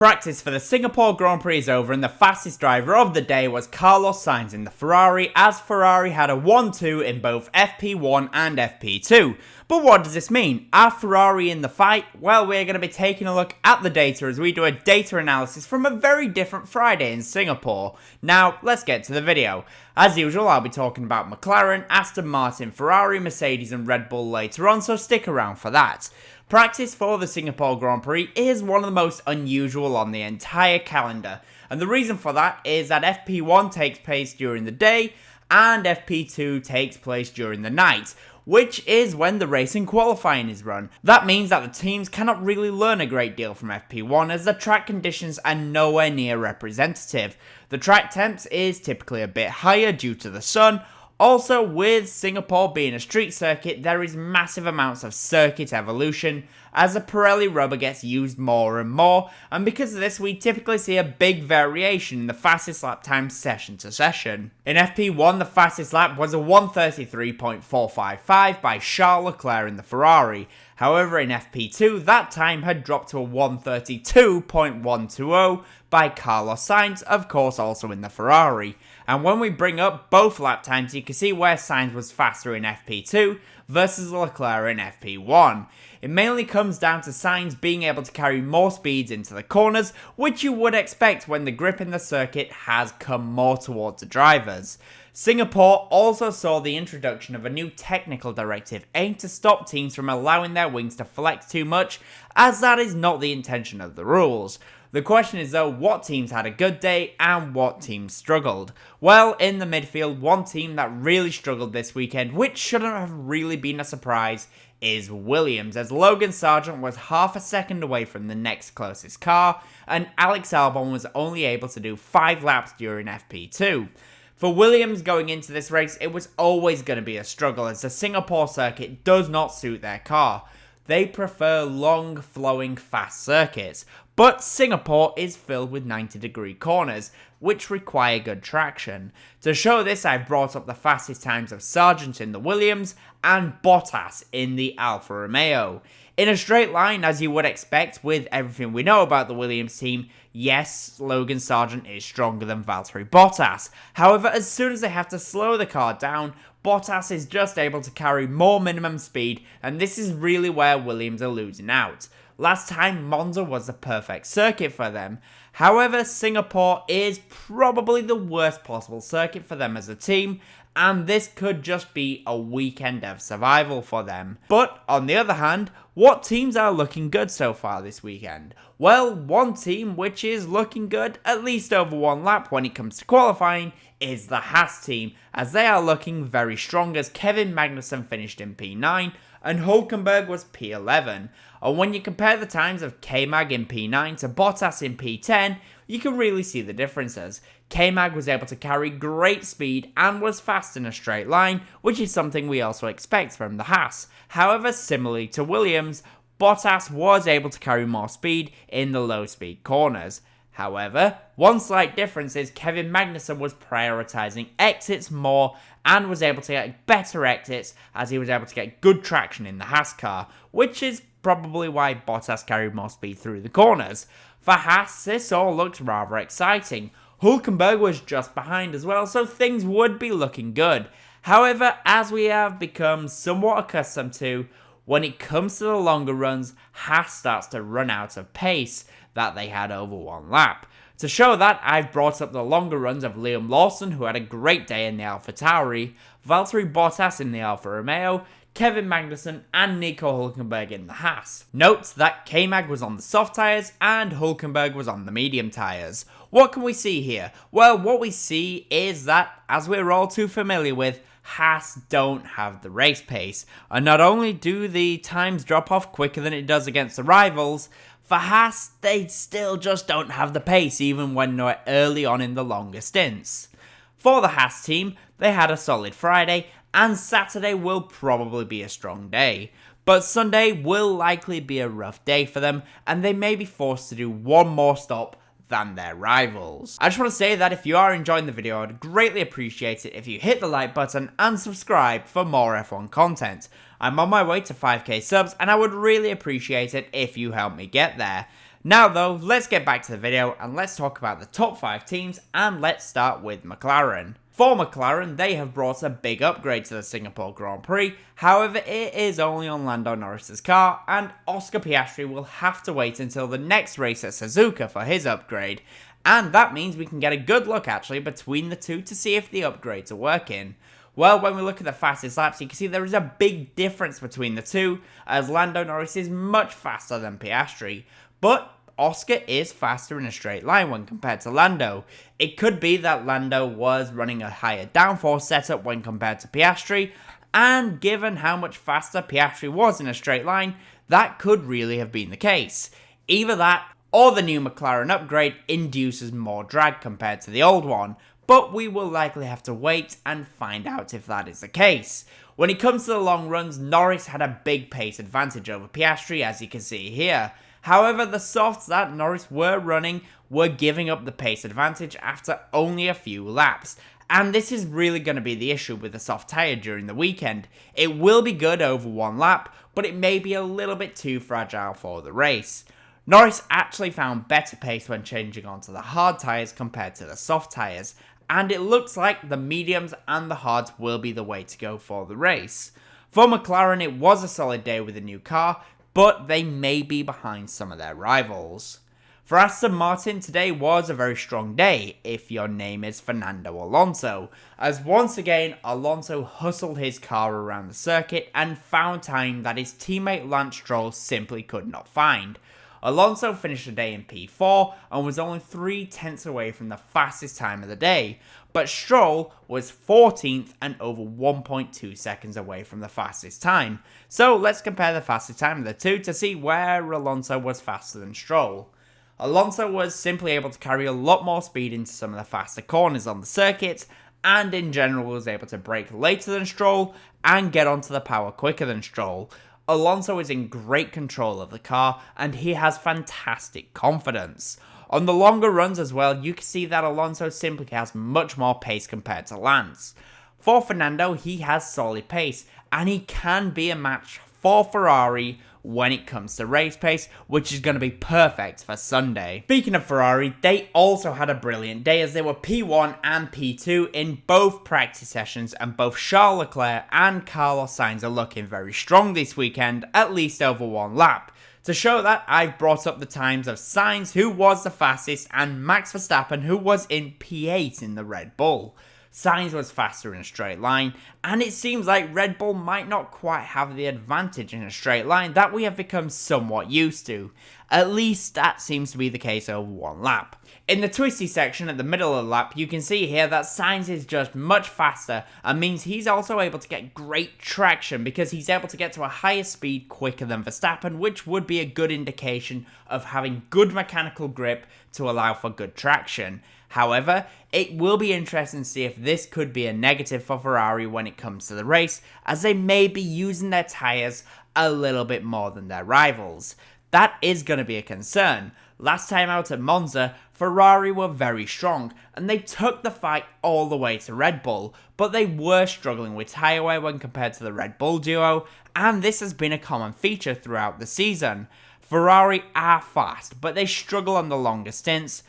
Practice for the Singapore Grand Prix is over and the fastest driver of the day was Carlos Sainz in the Ferrari, as Ferrari had a 1-2 in both FP1 and FP2. But what does this mean? Are Ferrari in the fight? Well, we're going to be taking a look at the data as we do a data analysis from a very different Friday in Singapore. Now, let's get to the video. As usual, I'll be talking about McLaren, Aston Martin, Ferrari, Mercedes and Red Bull later on, so stick around for that. Practice for the Singapore Grand Prix is one of the most unusual on the entire calendar, and the reason for that is that FP1 takes place during the day and FP2 takes place during the night, which is when the racing qualifying is run. That means that the teams cannot really learn a great deal from FP1 as the track conditions are nowhere near representative. The track temps is typically a bit higher due to the sun. Also, with Singapore being a street circuit, there is massive amounts of circuit evolution as the Pirelli rubber gets used more and more, and because of this we typically see a big variation in the fastest lap time session to session. In FP1 the fastest lap was a 1:33.455 by Charles Leclerc in the Ferrari. However, in FP2 that time had dropped to a 1:32.120 by Carlos Sainz, of course also in the Ferrari. And when we bring up both lap times, you can see where Sainz was faster in FP2 versus Leclerc in FP1. It mainly comes down to Sainz being able to carry more speeds into the corners, which you would expect when the grip in the circuit has come more towards the drivers. Singapore also saw the introduction of a new technical directive aimed to stop teams from allowing their wings to flex too much, as that is not the intention of the rules. The question is though, what teams had a good day and what teams struggled? Well, in the midfield, one team that really struggled this weekend, which shouldn't have really been a surprise, is Williams, as Logan Sargent was half a second away from the next closest car, and Alex Albon was only able to do 5 laps during FP2. For Williams going into this race, it was always going to be a struggle as the Singapore circuit does not suit their car. They prefer long, flowing, fast circuits, but Singapore is filled with 90-degree corners, which require good traction. To show this, I've brought up the fastest times of Sargent in the Williams and Bottas in the Alfa Romeo. In a straight line, as you would expect with everything we know about the Williams team, yes, Logan Sargent is stronger than Valtteri Bottas. However, as soon as they have to slow the car down, Bottas is just able to carry more minimum speed, and this is really where Williams are losing out. Last time, Monza was the perfect circuit for them. However, Singapore is probably the worst possible circuit for them as a team, and this could just be a weekend of survival for them. But, on the other hand, what teams are looking good so far this weekend? Well, one team which is looking good, at least over one lap when it comes to qualifying, is the Haas team, as they are looking very strong as Kevin Magnussen finished in P9 and Hülkenberg was P11. And when you compare the times of K-Mag in P9 to Bottas in P10, you can really see the differences. K-Mag was able to carry great speed and was fast in a straight line, which is something we also expect from the Haas. However, similarly to Williams, Bottas was able to carry more speed in the low speed corners. However, one slight difference is Kevin Magnussen was prioritising exits more and was able to get better exits as he was able to get good traction in the Haas car, which is probably why Bottas carried more speed through the corners. For Haas, this all looked rather exciting. Hülkenberg was just behind as well, so things would be looking good. However, as we have become somewhat accustomed to, when it comes to the longer runs, Haas starts to run out of pace that they had over one lap. To show that, I've brought up the longer runs of Liam Lawson, who had a great day in the AlphaTauri, Valtteri Bottas in the Alfa Romeo, Kevin Magnussen and Nico Hülkenberg in the Haas. Note that K-Mag was on the soft tyres and Hülkenberg was on the medium tyres. What can we see here? Well, what we see is that, as we're all too familiar with, Haas don't have the race pace. And not only do the times drop off quicker than it does against the rivals, for Haas, they still just don't have the pace even when they're early on in the longer stints. For the Haas team, they had a solid Friday, and Saturday will probably be a strong day. But Sunday will likely be a rough day for them, and they may be forced to do one more stop than their rivals. I just want to say that if you are enjoying the video, I'd greatly appreciate it if you hit the like button and subscribe for more F1 content. I'm on my way to 5k subs and I would really appreciate it if you help me get there. Now though, let's get back to the video and let's talk about the top 5 teams, and let's start with McLaren. For McLaren, they have brought a big upgrade to the Singapore Grand Prix, however it is only on Lando Norris's car, and Oscar Piastri will have to wait until the next race at Suzuka for his upgrade, and that means we can get a good look actually between the two to see if the upgrades are working. Well, when we look at the fastest laps, you can see there is a big difference between the two, as Lando Norris is much faster than Piastri, but Oscar is faster in a straight line when compared to Lando. It could be that Lando was running a higher downforce setup when compared to Piastri, and given how much faster Piastri was in a straight line, that could really have been the case. Either that, or the new McLaren upgrade induces more drag compared to the old one, but we will likely have to wait and find out if that is the case. When it comes to the long runs, Norris had a big pace advantage over Piastri, as you can see here. However, the softs that Norris were running were giving up the pace advantage after only a few laps. And this is really going to be the issue with the soft tyre during the weekend. It will be good over one lap, but it may be a little bit too fragile for the race. Norris actually found better pace when changing onto the hard tyres compared to the soft tyres, and it looks like the mediums and the hards will be the way to go for the race. For McLaren, it was a solid day with a new car, but they may be behind some of their rivals. For Aston Martin, today was a very strong day, if your name is Fernando Alonso, as once again Alonso hustled his car around the circuit and found time that his teammate Lance Stroll simply could not find. Alonso finished the day in P4 and was only 3/10 away from the fastest time of the day, but Stroll was 14th and over 1.2 seconds away from the fastest time. So let's compare the fastest time of the two to see where Alonso was faster than Stroll. Alonso was simply able to carry a lot more speed into some of the faster corners on the circuit, and in general was able to brake later than Stroll and get onto the power quicker than Stroll. Alonso is in great control of the car and he has fantastic confidence. On the longer runs as well, you can see that Alonso simply has much more pace compared to Lance. For Fernando, he has solid pace and he can be a match for Ferrari when it comes to race pace, which is going to be perfect for Sunday. Speaking of Ferrari, they also had a brilliant day as they were P1 and P2 in both practice sessions, and both Charles Leclerc and Carlos Sainz are looking very strong this weekend, at least over one lap. To show that, I've brought up the times of Sainz, who was the fastest, and Max Verstappen, who was in P8 in the Red Bull. Sainz was faster in a straight line, and it seems like Red Bull might not quite have the advantage in a straight line that we have become somewhat used to. At least that seems to be the case over one lap. In the twisty section at the middle of the lap, you can see here that Sainz is just much faster and means he's also able to get great traction because he's able to get to a higher speed quicker than Verstappen, which would be a good indication of having good mechanical grip to allow for good traction. However, it will be interesting to see if this could be a negative for Ferrari when it comes to the race, as they may be using their tyres a little bit more than their rivals. That is going to be a concern. Last time out at Monza, Ferrari were very strong, and they took the fight all the way to Red Bull, but they were struggling with tyre wear when compared to the Red Bull duo, and this has been a common feature throughout the season. Ferrari are fast, but they struggle on the longer stints.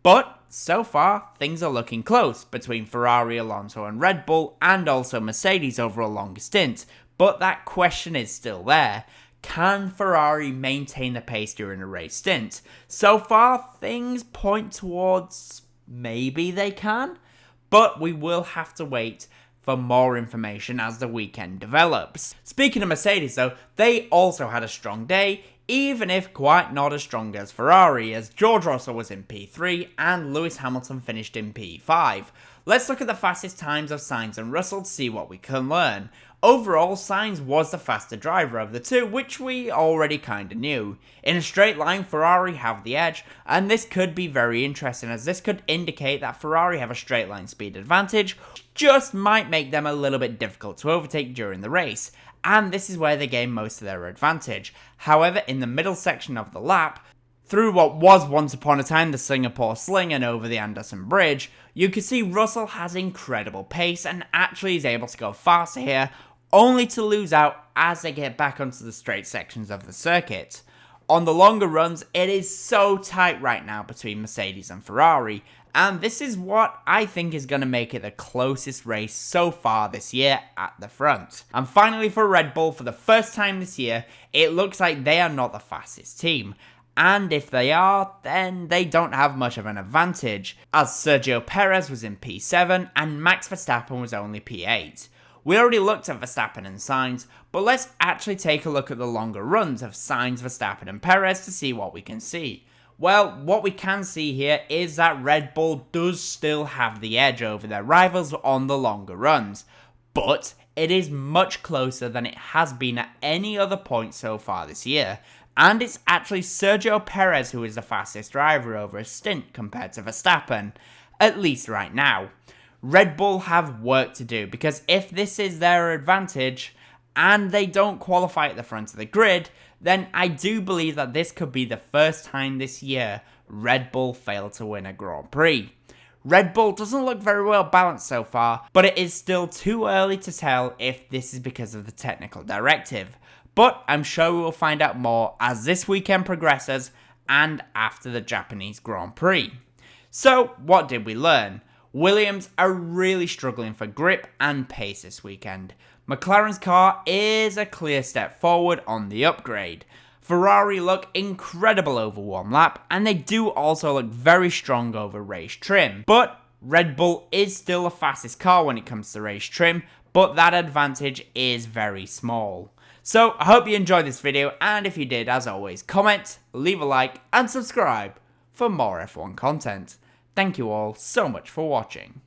But so far, things are looking close between Ferrari, Alonso and Red Bull, and also Mercedes over a longer stint. But that question is still there. Can Ferrari maintain the pace during a race stint? So far, things point towards maybe they can, but we will have to wait for more information as the weekend develops. Speaking of Mercedes though, they also had a strong day, even if quite not as strong as Ferrari, as George Russell was in P3 and Lewis Hamilton finished in P5. Let's look at the fastest times of Sainz and Russell to see what we can learn. Overall, Sainz was the faster driver of the two, which we already kinda knew. In a straight line, Ferrari have the edge, and this could be very interesting as this could indicate that Ferrari have a straight line speed advantage, just might make them a little bit difficult to overtake during the race, and this is where they gain most of their advantage. However, in the middle section of the lap, through what was once upon a time the Singapore Sling and over the Anderson Bridge, you can see Russell has incredible pace and actually is able to go faster here, only to lose out as they get back onto the straight sections of the circuit. On the longer runs, it is so tight right now between Mercedes and Ferrari, and this is what I think is going to make it the closest race so far this year at the front. And finally for Red Bull, for the first time this year, it looks like they are not the fastest team. And if they are, then they don't have much of an advantage, as Sergio Perez was in P7 and Max Verstappen was only P8. We already looked at Verstappen and Sainz, but let's actually take a look at the longer runs of Sainz, Verstappen and Perez to see what we can see. Well, what we can see here is that Red Bull does still have the edge over their rivals on the longer runs, but it is much closer than it has been at any other point so far this year. And it's actually Sergio Perez who is the fastest driver over a stint compared to Verstappen, at least right now. Red Bull have work to do, because if this is their advantage and they don't qualify at the front of the grid, then I do believe that this could be the first time this year Red Bull failed to win a Grand Prix. Red Bull doesn't look very well balanced so far, but it is still too early to tell if this is because of the technical directive. But I'm sure we will find out more as this weekend progresses and after the Japanese Grand Prix. So, what did we learn? Williams are really struggling for grip and pace this weekend. McLaren's car is a clear step forward on the upgrade. Ferrari look incredible over one lap, and they do also look very strong over race trim. But Red Bull is still the fastest car when it comes to race trim, but that advantage is very small. So, I hope you enjoyed this video, and if you did, as always, comment, leave a like, and subscribe for more F1 content. Thank you all so much for watching.